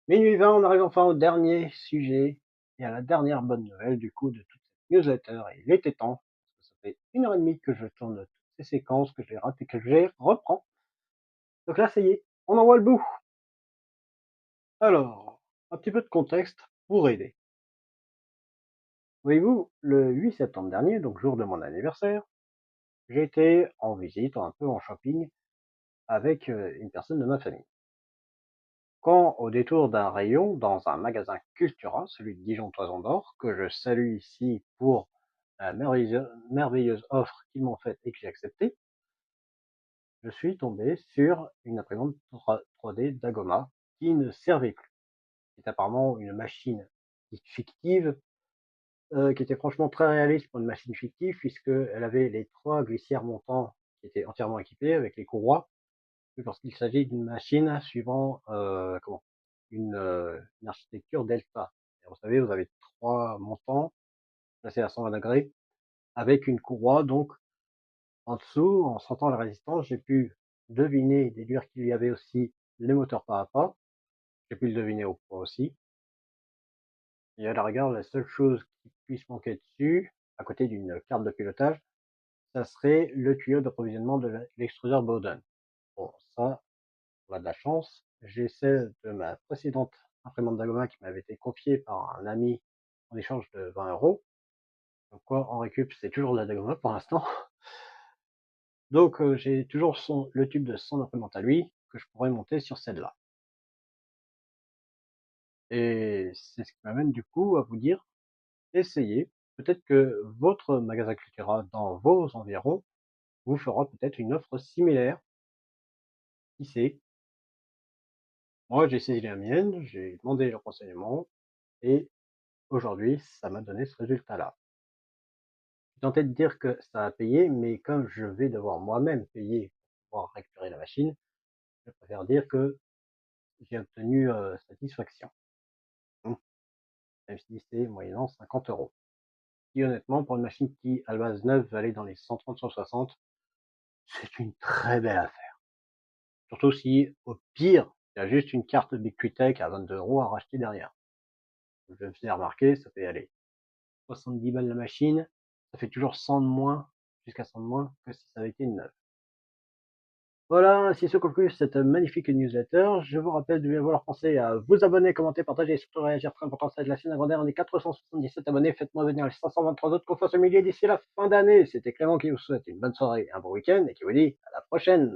Minuit 20, on arrive enfin au dernier sujet et à la dernière bonne nouvelle du coup de toute cette newsletter. Et il était temps, parce que ça fait 1 heure et demie que je tourne toutes ces séquences, que je les rate et que je les reprends. Donc là, ça y est, on envoie le bout. Alors, un petit peu de contexte pour aider. Voyez-vous, le 8 septembre dernier, donc jour de mon anniversaire, j'ai été en visite, un peu en shopping, avec une personne de ma famille. Quand, au détour d'un rayon dans un magasin Cultura, celui de Dijon Toison d'Or, que je salue ici pour la merveilleuse offre qu'ils m'ont faite et que j'ai acceptée, je suis tombé sur une imprimante 3D Dagoma qui ne servait plus. C'est apparemment une machine fictive, qui était franchement très réaliste pour une machine fictive, puisqu'elle avait les trois glissières montants qui étaient entièrement équipées avec les courroies, lorsqu'il s'agit d'une machine suivant une architecture delta. Et vous savez, vous avez trois montants placés à 120 degrés avec une courroie. Donc en dessous, en sentant la résistance, j'ai pu deviner et déduire qu'il y avait aussi les moteurs pas à pas. J'ai pu le deviner au poids aussi. Et à la rigueur, la seule chose qui puisse manquer dessus, à côté d'une carte de pilotage, ça serait le tuyau d'approvisionnement de l'extrudeur Bowden. Bon, ça, on a de la chance. J'ai celle de ma précédente imprimante Dagoma qui m'avait été confiée par un ami en échange de 20 €. Donc quoi, en récup, c'est toujours de la Dagoma pour l'instant. Donc j'ai toujours le tube de son imprimante à lui que je pourrais monter sur celle-là. Et c'est ce qui m'amène du coup à vous dire, essayez. Peut-être que votre magasin Cultura dans vos environs vous fera peut-être une offre similaire. Qui sait? Moi, j'ai saisi la mienne, j'ai demandé le renseignement et aujourd'hui, ça m'a donné ce résultat-là. Je suis tenté de dire que ça a payé, mais comme je vais devoir moi-même payer pour pouvoir récupérer la machine, je préfère dire que j'ai obtenu satisfaction. Mmh. Même si c'est moyennant 50 €. Et honnêtement, pour une machine qui, à la base neuve, valait dans les 130-160, c'est une très belle affaire. Surtout si, au pire, il y a juste une carte Big Tech à 22 € à racheter derrière. Je me faisais remarquer, ça fait aller 70 balles la machine, ça fait toujours 100 de moins, jusqu'à 100 de moins que si ça avait été une neuve. Voilà, ainsi se conclut cette magnifique newsletter. Je vous rappelle de bien vouloir penser à vous abonner, commenter, partager et surtout réagir. Très important, ça aide la chaîne à grandir. On est 477 abonnés. Faites-moi venir les 523 autres qu'on fasse au millier d'ici la fin d'année. C'était Clément qui vous souhaite une bonne soirée, un bon week-end et qui vous dit à la prochaine.